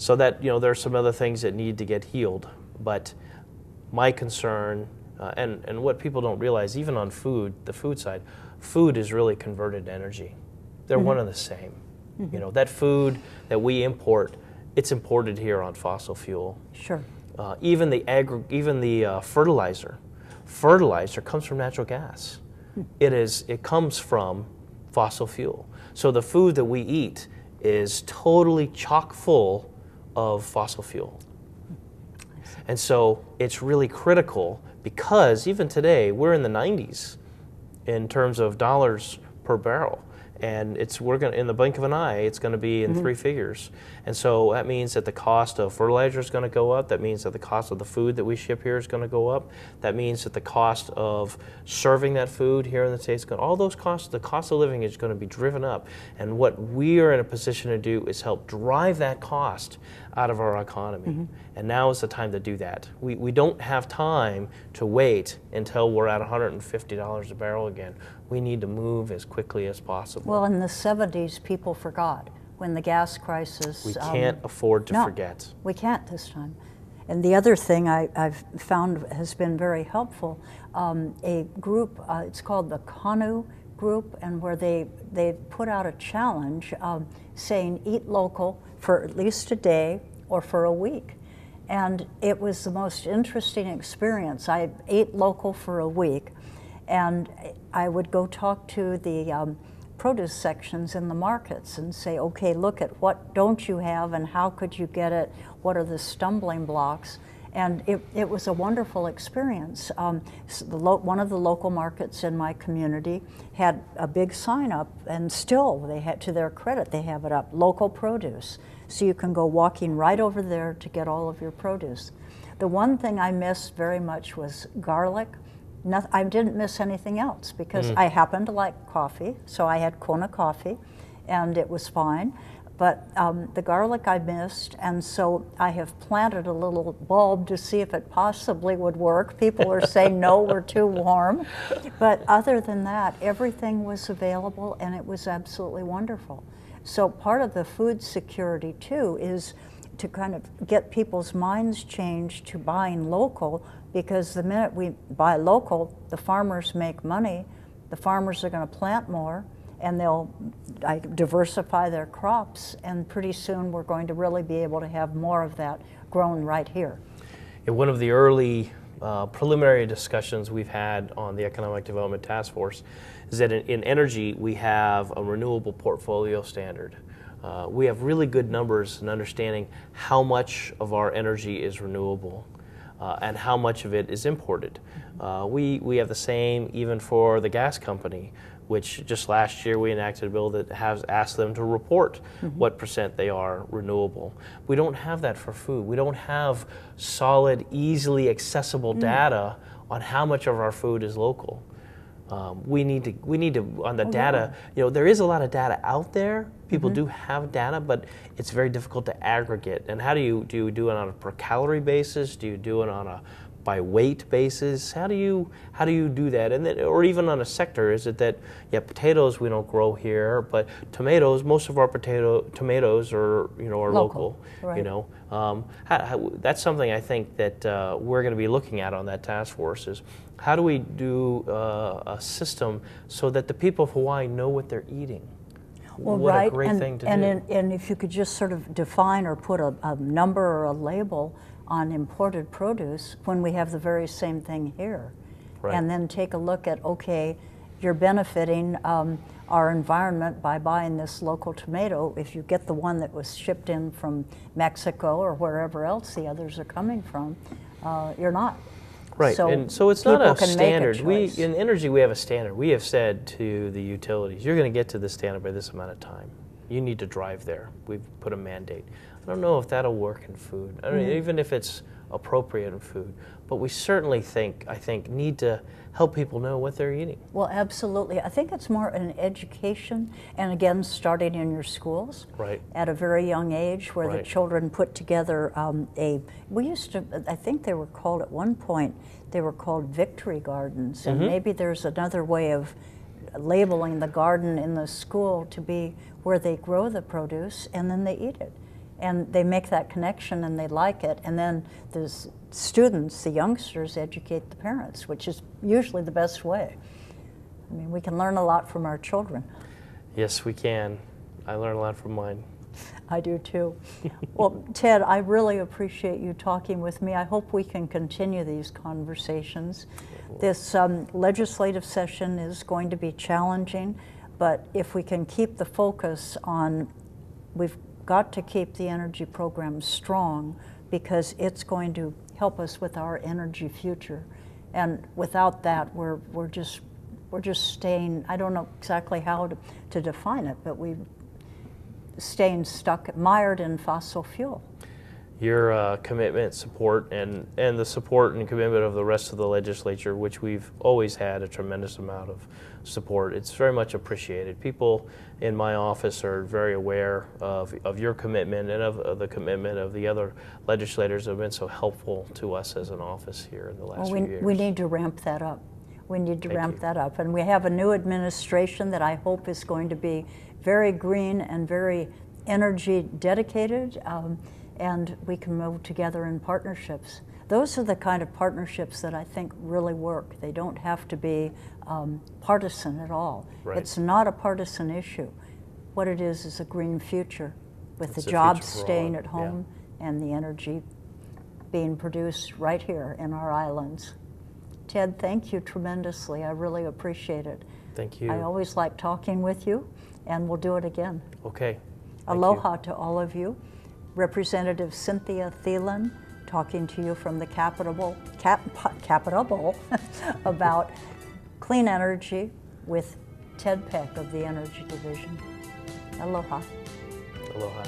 So that, there are some other things that need to get healed. But my concern, and what people don't realize, even on food, the food side, food is really converted energy. They're one and the same. That food that we import, it's imported here on fossil fuel. Sure. Even the fertilizer comes from natural gas. It comes from fossil fuel. So the food that we eat is totally chock full of fossil fuel. And so it's really critical, because even today we're in the 90s in terms of dollars per barrel. And we're going in the blink of an eye, it's going to be in three figures. And so that means that the cost of fertilizer is going to go up. That means that the cost of the food that we ship here is going to go up. That means that the cost of serving that food here in the States, all those costs, the cost of living is going to be driven up. And what we are in a position to do is help drive that cost out of our economy. And now is the time to do that. We don't have time to wait until we're at $150 a barrel again. We need to move as quickly as possible. Well, in the 70s, people forgot when the gas crisis. We can't afford to forget. We can't this time. And the other thing I've found has been very helpful, a group, it's called the Kanu Group, and where they put out a challenge saying eat local for at least a day or for a week. And it was the most interesting experience. I ate local for a week, and I would go talk to the produce sections in the markets and say, okay, look at what don't you have and how could you get it? What are the stumbling blocks? And it was a wonderful experience. One of the local markets in my community had a big sign up, and still, they had, to their credit, they have it up, local produce. So you can go walking right over there to get all of your produce. The one thing I missed very much was garlic. I didn't miss anything else because I happen to like coffee, so I had Kona coffee, and it was fine. But the garlic I missed, and so I have planted a little bulb to see if it possibly would work. People are saying, no, we're too warm. But other than that, everything was available, and it was absolutely wonderful. So part of the food security, too, is to kind of get people's minds changed to buying local, because the minute we buy local, the farmers make money, the farmers are going to plant more, and they'll diversify their crops, and pretty soon we're going to really be able to have more of that grown right here. In one of the early preliminary discussions we've had on the Economic Development Task Force is that in energy we have a renewable portfolio standard. We have really good numbers in understanding how much of our energy is renewable and how much of it is imported. We have the same even for the gas company, which just last year we enacted a bill that has asked them to report what % they are renewable. We don't have that for food. We don't have solid, easily accessible data on how much of our food is local. We need to on the data, there is a lot of data out there. People do have data, but it's very difficult to aggregate. And how do you do it on a per calorie basis? Do you do it on a by weight basis? How do you do that? And then, or even on a sector, is it that potatoes we don't grow here, but tomatoes, most of our tomatoes are are local. Right. That's something I think that we're going to be looking at on that task force is how do we do a system so that the people of Hawaii know what they're eating? Well, what right. a great thing to do. And if you could just sort of define or put a number or a label on imported produce when we have the very same thing here. Right. And then take a look at, okay, you're benefiting our environment by buying this local tomato. If you get the one that was shipped in from Mexico or wherever else the others are coming from, you're not. Right, and so it's not a standard. In energy, we have a standard. We have said to the utilities, you're going to get to this standard by this amount of time. You need to drive there. We've put a mandate. I don't know if that'll work in food, even if it's appropriate in food. But we certainly I think, need to help people know what they're eating. Well, absolutely. I think it's more an education, and again, starting in your schools at a very young age, where the children put together we used to, I think they were called at one point, they were called victory gardens, and maybe there's another way of labeling the garden in the school to be where they grow the produce and then they eat it. and they make that connection and they like it, and then the students, the youngsters, educate the parents, which is usually the best way. I mean, we can learn a lot from our children. Yes, we can. I learn a lot from mine. I do too. Well, Ted, I really appreciate you talking with me. I hope we can continue these conversations. This legislative session is going to be challenging, but if we can keep the focus on, we've got to keep the energy program strong, because it's going to help us with our energy future. And without that, we're just staying, I don't know exactly how to define it, but we're staying stuck, mired in fossil fuel. Your commitment, support, and the support and commitment of the rest of the legislature, which we've always had a tremendous amount of support. It's very much appreciated. People in my office are very aware of your commitment and of the commitment of the other legislators who have been so helpful to us as an office here in the last few years. We need to ramp that up. We need to ramp that up. And we have a new administration that I hope is going to be very green and very energy dedicated. And we can move together in partnerships. Those are the kind of partnerships that I think really work. They don't have to be partisan at all. Right. It's not a partisan issue. What it is a green future with It's the a jobs future for all. staying at home and the energy being produced right here in our islands. Ted, thank you tremendously. I really appreciate it. Thank you. I always like talking with you, and we'll do it again. Okay. Thank Aloha you. to all of you. Representative Cynthia Thielen talking to you from the Capitol about clean energy with Ted Peck of the Energy Division. Aloha. Aloha.